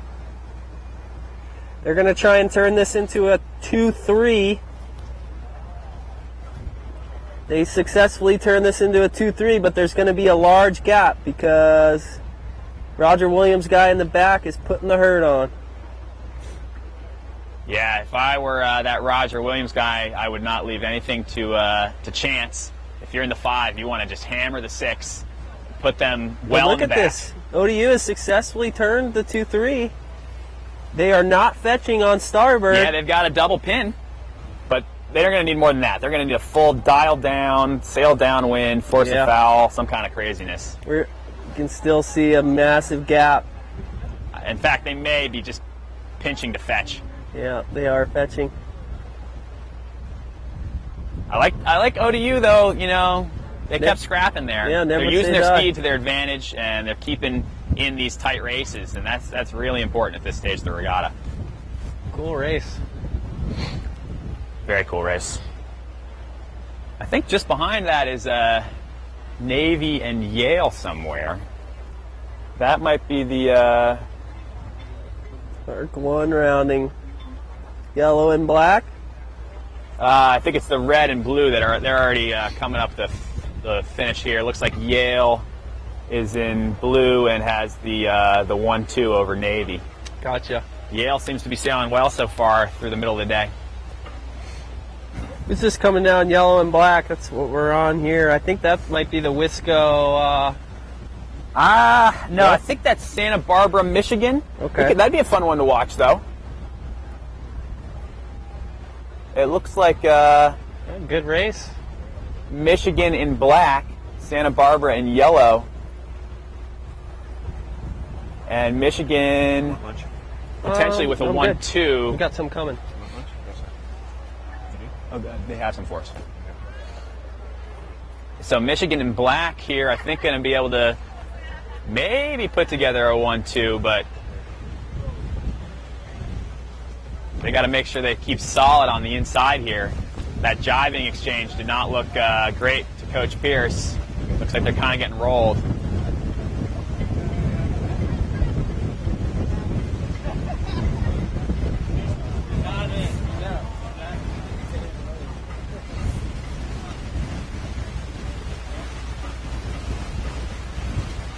They're going to try and turn this into a 2-3. They successfully turned this into a 2-3, but there's going to be a large gap because Roger Williams' guy in the back is putting the hurt on. Yeah, if I were that Roger Williams guy, I would not leave anything to chance. If you're in the 5, you want to just hammer the 6, put them well But in the look at back. this. ODU has successfully turned the 2-3. They are not fetching on starboard. Yeah, they've got a double pin, but they're going to need more than that. They're going to need a full dial down, sail downwind, force a foul, some kind of craziness. You can still see a massive gap. In fact, they may be just pinching to fetch. Yeah, they are fetching. I like ODU though. You know, They kept scrapping there. Yeah, never they're using say their die. speed to their advantage, and they're keeping in these tight races, and that's really important at this stage of the regatta. Cool race. Very cool race. I think just behind that is Navy and Yale somewhere. That might be the Arc 1 rounding yellow and black. I think it's the red and blue that they're already coming up the finish here. It looks like Yale is in blue and has the 1-2 over Navy. Gotcha. Yale seems to be sailing well so far through the middle of the day. It's just coming down yellow and black. That's what we're on here. I think that might be the Wisco. No, I think that's Santa Barbara, Michigan. Okay. That'd be a fun one to watch, though. It looks like Good race. Michigan in black, Santa Barbara in yellow, and Michigan Lunch. potentially with a I'm good. 1-2. We got some coming. Lunch? Yes, sir. Oh, they have some for us. So Michigan in black here, I think going to be able to maybe put together a 1-2, but they got to make sure they keep solid on the inside here. That jiving exchange did not look great to Coach Pierce. Looks like they're kind of getting rolled.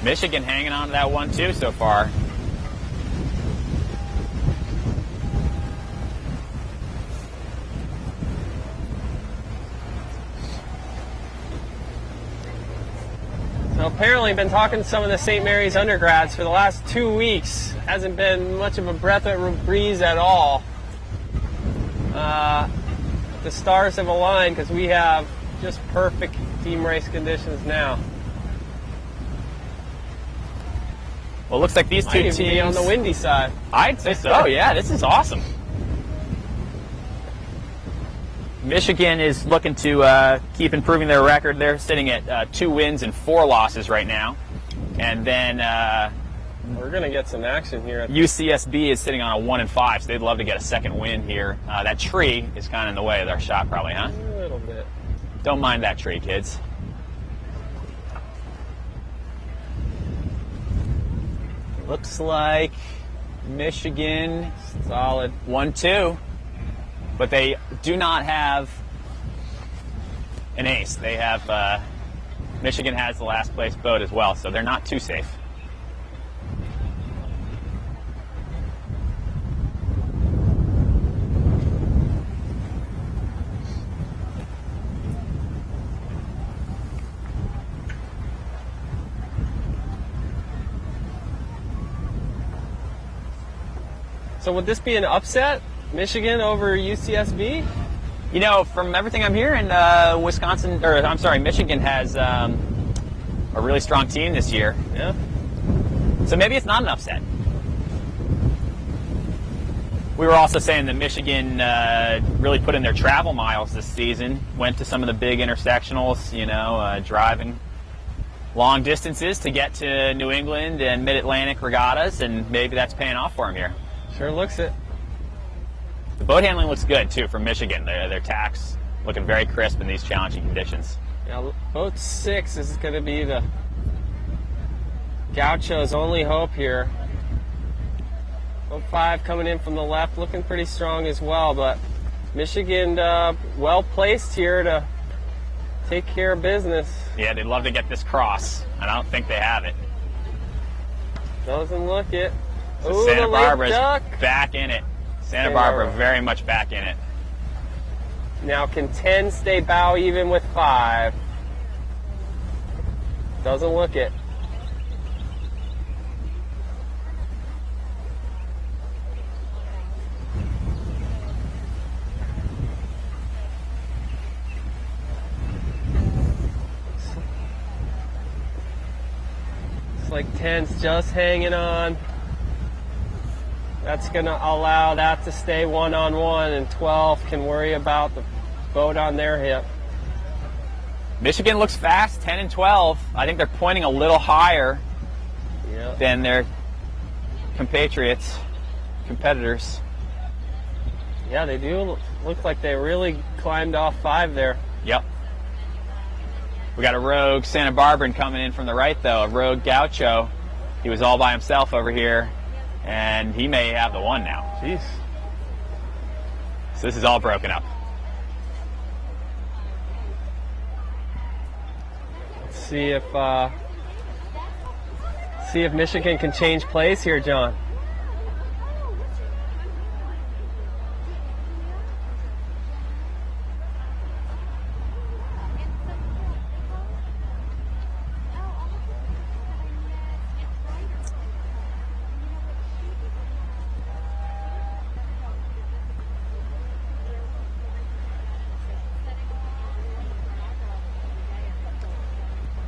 Michigan hanging on to that 1-2 so far. So apparently, been talking to some of the St. Mary's undergrads for the last 2 weeks. Hasn't been much of a breath of breeze at all. The stars have aligned because we have just perfect team race conditions now. Well, it looks like these two Might even teams be on the windy side. I'd say so. Yeah, this is awesome. Michigan is looking to keep improving their record. They're sitting at 2 wins and 4 losses right now. And then We're going to get some action here. UCSB is sitting on a 1-5, so they'd love to get a second win here. That tree is kind of in the way of their shot probably, huh? A little bit. Don't mind that tree, kids. Looks like Michigan Solid. 1-2, but they do not have an ace. They have Michigan has the last place boat as well, so they're not too safe. So would this be an upset? Michigan over UCSB? You know, from everything I'm hearing, Michigan has a really strong team this year. Yeah. So maybe it's not an upset. We were also saying that Michigan really put in their travel miles this season, went to some of the big intersectionals, driving long distances to get to New England and Mid-Atlantic regattas, and maybe that's paying off for them here. Sure looks it. The boat handling looks good, too, from Michigan. Their tacks looking very crisp in these challenging conditions. Yeah, boat 6 is going to be the Gaucho's only hope here. Boat 5 coming in from the left, looking pretty strong as well, but Michigan well placed here to take care of business. Yeah, they'd love to get this cross, and I don't think they have it. Doesn't look it. So Ooh, Santa the late Barbara's duck. back in it. Santa Santa Barbara Barbara. very much back in it. Now can 10 stay bow even with 5? Doesn't look it. It's like 10's just hanging on. That's going to allow that to stay one-on-one, and 12 can worry about the boat on their hip. Michigan looks fast, 10 and 12. I think they're pointing a little higher than their competitors. Yeah, they do look like they really climbed off 5 there. Yep. We got a rogue Santa Barbaran coming in from the right, though. A rogue Gaucho. He was all by himself over here, and he may have the 1 now. Jeez. So this is all broken up. Let's see if Michigan can change plays here, John.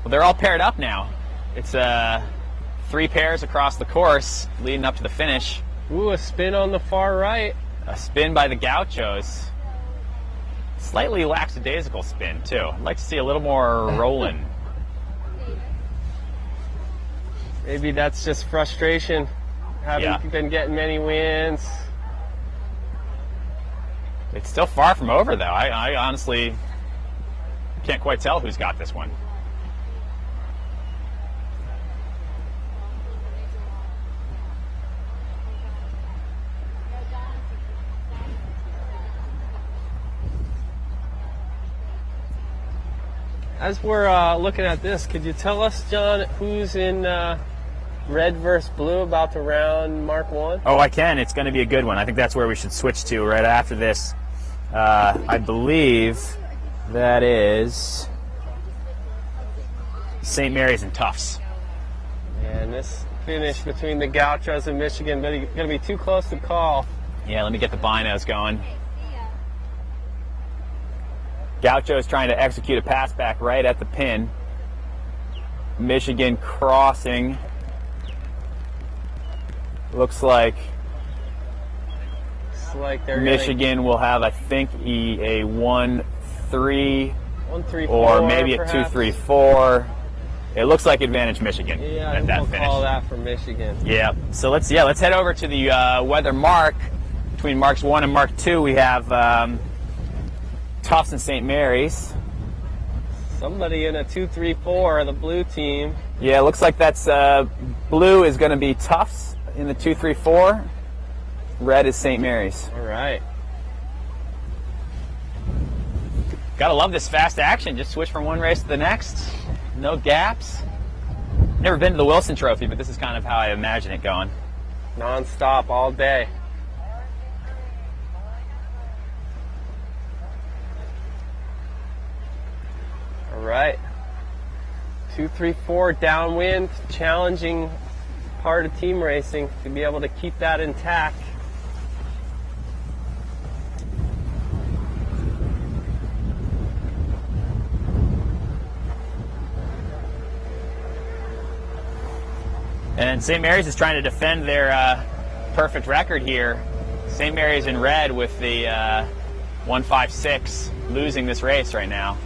Well, they're all paired up now. It's 3 pairs across the course leading up to the finish. Ooh, a spin on the far right. A spin by the Gauchos. Slightly lackadaisical spin, too. I'd like to see a little more rolling. Maybe that's just frustration. Haven't been getting many wins. It's still far from over, though. I honestly can't quite tell who's got this one. As we're looking at this, could you tell us, John, who's in red versus blue about to round Mark 1? Oh, I can. It's going to be a good one. I think that's where we should switch to right after this. I believe that is St. Mary's and Tufts. And this finish between the Gauchos and Michigan going to be too close to call. Yeah, let me get the binos going. Gaucho's trying to execute a pass back right at the pin. Michigan crossing. Looks like they're Michigan will have, I think, a 1-3 1-3-4 or maybe a perhaps. 2-3-4. It looks like advantage Michigan at that we'll finish. call that for Michigan. Yeah. So let's head over to the weather mark. Between marks 1 and mark 2, we have Tufts and St. Mary's. Somebody in a 2-3-4, the blue team. Yeah, it looks like that's blue is going to be Tufts in the 2-3-4. Red is St. Mary's. All right. Gotta love this fast action. Just switch from one race to the next. No gaps. Never been to the Wilson Trophy, but this is kind of how I imagine it going. Non-stop all day. All right. 2-3-4 downwind, challenging part of team racing to be able to keep that intact. And St. Mary's is trying to defend their perfect record here. St. Mary's in red with the 156 losing this race right now.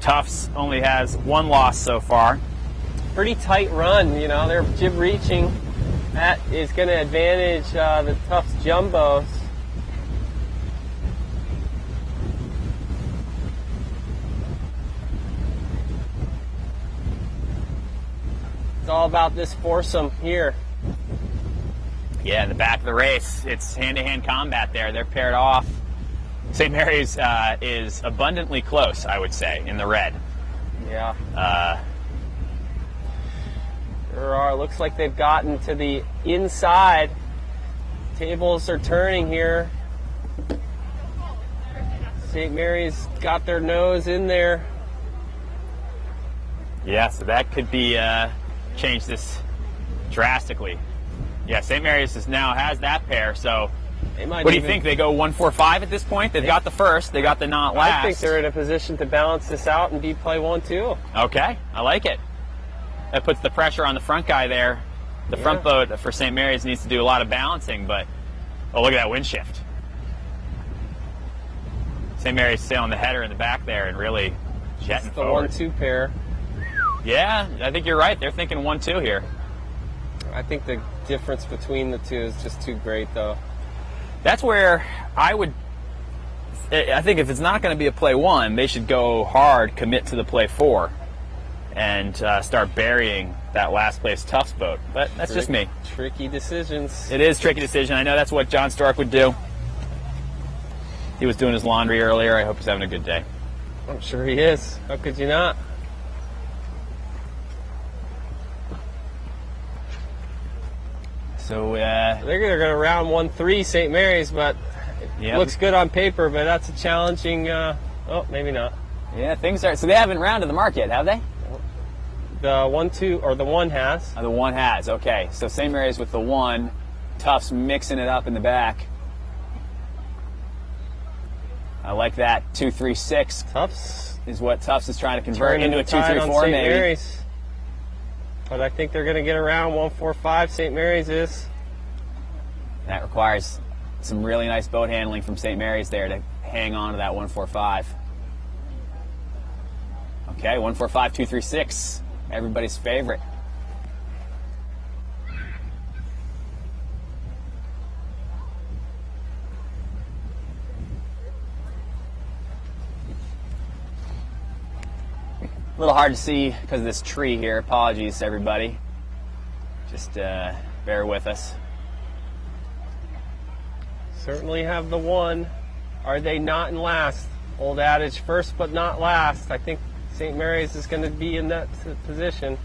Tufts only has 1 loss so far. Pretty tight run, you know, they're jib reaching. That is going to advantage the Tufts Jumbos. It's all about this foursome here. Yeah, in the back of the race, it's hand-to-hand combat there. They're paired off. St. Mary's is abundantly close, I would say, in the red. Yeah. There are. Looks like they've gotten to the inside. Tables are turning here. St. Mary's got their nose in there. Yeah, so that could be change this drastically. Yeah, St. Mary's now has that pair, so what do you think? They go 1-4-5 at this point? They've got the first, they got the not last. I think they're in a position to balance this out and be play 1-2. Okay, I like it. That puts the pressure on the front guy there. The front boat for St. Mary's needs to do a lot of balancing, but oh, look at that wind shift. St. Mary's still on the header in the back there and really Jetting the forward. 1-2 pair. Yeah, I think you're right. They're thinking 1-2 here. I think the difference between the two is just too great, though. That's where I think if it's not going to be a play 1, they should go hard, commit to the play 4, and start burying that last place Tufts boat. But that's just me. Tricky decisions. It is a tricky decision. I know that's what John Stark would do. He was doing his laundry earlier. I hope he's having a good day. I'm sure he is. How could you not? So, They're going to round 1-3 St. Mary's, but it Yep. looks good on paper, but that's a challenging, oh, maybe not. yeah, things are. So they haven't rounded the mark yet, have they? The 1-2, or the 1 has. Oh, the 1 has. Okay, so St. Mary's with the 1. Tufts mixing it up in the back. I like that. 2-3-6 Tufts is what Tufts is trying to convert turning into a the tide on 2-3-4 St. maybe. Mary's. But I think they're going to get around 1-4-5 St. Mary's is. That requires some really nice boat handling from St. Mary's there to hang on to that 1-4-5. Okay, 1-4-5, 2-3-6. Everybody's favorite. A little hard to see because of this tree here. Apologies, everybody. Just bear with us. Certainly have the 1. Are they not in last? Old adage, first but not last. I think St. Mary's is going to be in that position.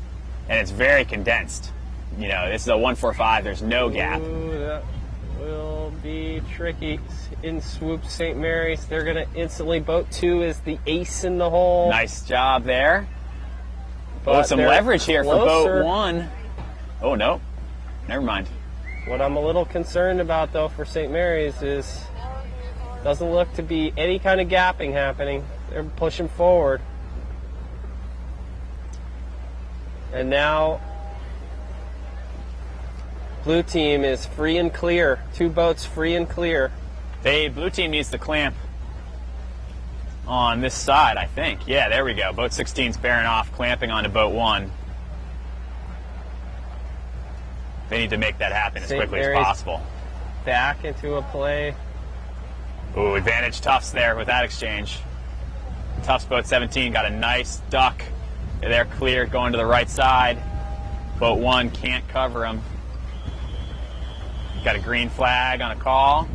And it's very condensed. You know, this is a 1-4-5. There's no gap. Ooh, that will be tricky. In swoops St. Mary's. They're going to instantly boat 2 is the ace in the hole. Nice job there. But Some they're leverage here for closer. boat 1. Oh, no. Never mind. What I'm a little concerned about, though, for St. Mary's is doesn't look to be any kind of gapping happening. They're pushing forward. And now blue team is free and clear. 2 boats free and clear. Blue team needs to clamp on this side, I think. Yeah, there we go. Boat 16's bearing off, clamping onto boat 1. They need to make that happen as St. quickly Mary's as possible. Back into a play. Ooh, advantage Tufts there with that exchange. Tufts boat 17 got a nice duck. They're clear going to the right side. Boat 1 can't cover them. Got a green flag on a call.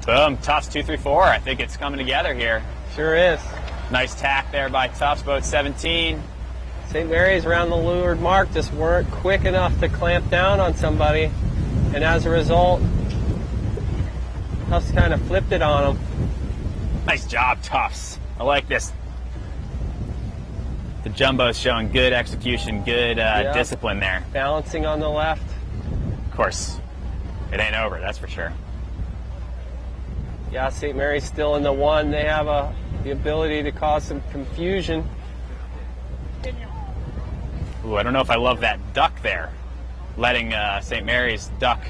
Boom, Tufts 2-3-4. I think it's coming together here. Sure is. Nice tack there by Tufts boat 17. St. Mary's around the leeward mark just weren't quick enough to clamp down on somebody. And as a result, Tufts kind of flipped it on them. Nice job, Tufts. I like this. The jumbo's showing good execution, good discipline there. Balancing on the left. Of course, it ain't over, that's for sure. Yeah, St. Mary's still in the 1. They have the ability to cause some confusion. Ooh, I don't know if I love that duck there. Letting St. Mary's duck.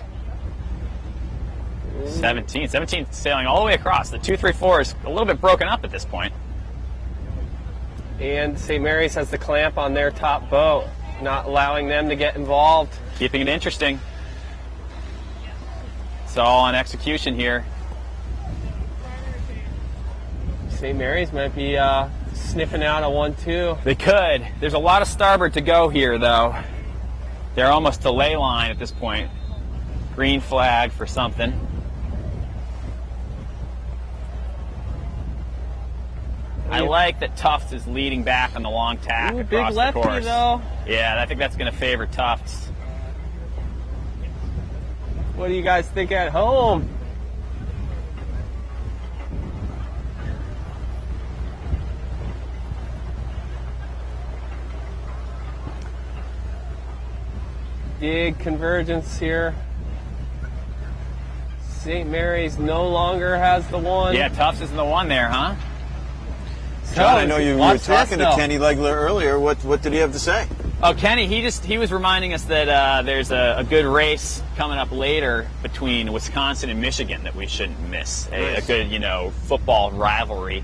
17 sailing all the way across. The 2-3-4 is a little bit broken up at this point. And St. Mary's has the clamp on their top boat, not allowing them to get involved. Keeping it interesting. It's all on execution here. St. Mary's might be sniffing out a 1-2. They could. There's a lot of starboard to go here, though. They're almost to lay line at this point. Green flag for something. I like that Tufts is leading back on the long tack Ooh, across big lefty, the course. though. Yeah, I think that's going to favor Tufts. What do you guys think at home? Big convergence here. St. Mary's no longer has the 1. Yeah, Tufts is in the 1 there, huh? John, I know you were Watch talking this, to though. Kenny Legler earlier. What did he have to say? Oh, Kenny, he was reminding us that there's a good race coming up later between Wisconsin and Michigan that we shouldn't miss. A good, football rivalry.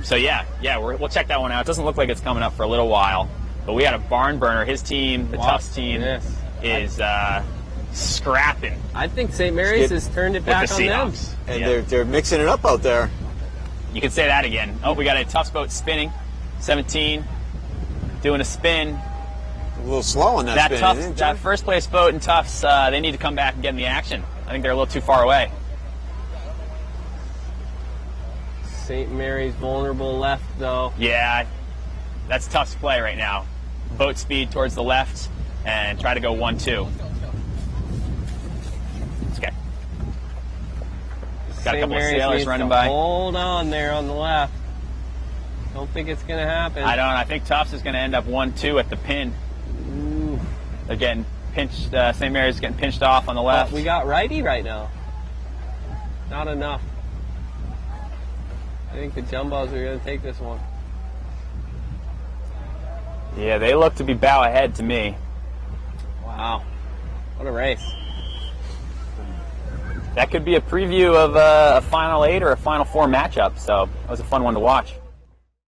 So yeah, we'll check that one out. It doesn't look like it's coming up for a little while, but we had a barn burner. His team, the Tufts team, is scrapping. I think St. Mary's has turned it back on them. And they're mixing it up out there. You can say that again. Oh, we got a Tufts boat spinning. 17. Doing a spin. A little slow on that spin, isn't it, John? That first place boat in Tufts, they need to come back and get in the action. I think they're a little too far away. St. Mary's vulnerable left, though. Yeah, that's Tufts play right now. Boat speed towards the left and try to go 1-2. Okay. Got a couple of sailors running by. Hold on there on the left. Don't think it's going to happen. I don't. I think Tufts is going to end up 1-2 at the pin. Ooh. They're getting pinched. St. Mary's is getting pinched off on the left. We got righty right now. Not enough. I think the Jumbos are going to take this one. Yeah, they look to be bow ahead to me. Wow. What a race. That could be a preview of a Final 8 or a Final 4 matchup, so that was a fun one to watch.